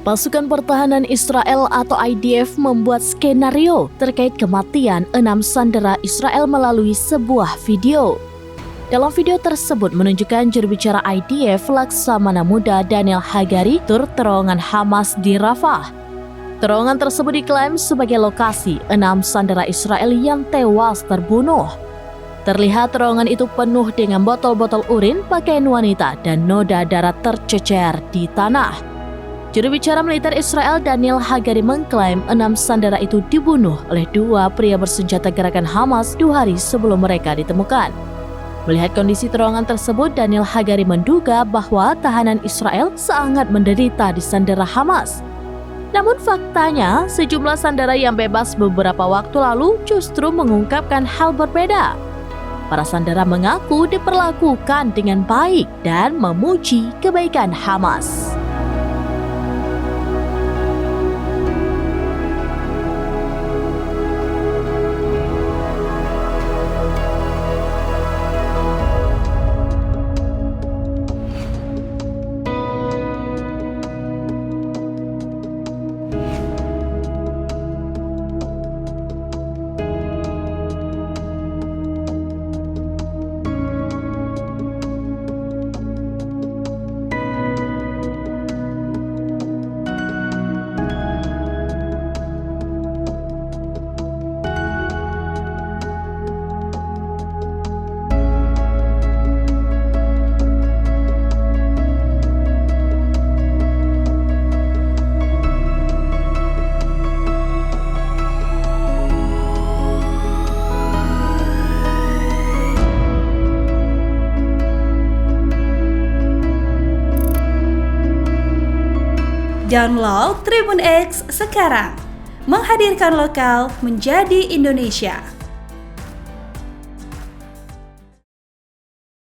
Pasukan Pertahanan Israel atau IDF membuat skenario terkait kematian 6 sandera Israel melalui sebuah video. Dalam video tersebut menunjukkan juru bicara IDF Laksamana Muda Daniel Hagari turut terowongan Hamas di Rafah. Terowongan tersebut diklaim sebagai lokasi 6 sandera Israel yang tewas terbunuh. Terlihat terowongan itu penuh dengan botol-botol urin, pakaian wanita, dan noda darah tercecer di tanah. Juru bicara militer Israel Daniel Hagari mengklaim 6 sandera itu dibunuh oleh 2 pria bersenjata gerakan Hamas 2 hari sebelum mereka ditemukan. Melihat kondisi terowongan tersebut, Daniel Hagari menduga bahwa tahanan Israel sangat menderita di sandera Hamas. Namun faktanya, sejumlah sandera yang bebas beberapa waktu lalu justru mengungkapkan hal berbeda. Para sandera mengaku diperlakukan dengan baik dan memuji kebaikan Hamas. Download Tribun X sekarang, menghadirkan lokal menjadi Indonesia.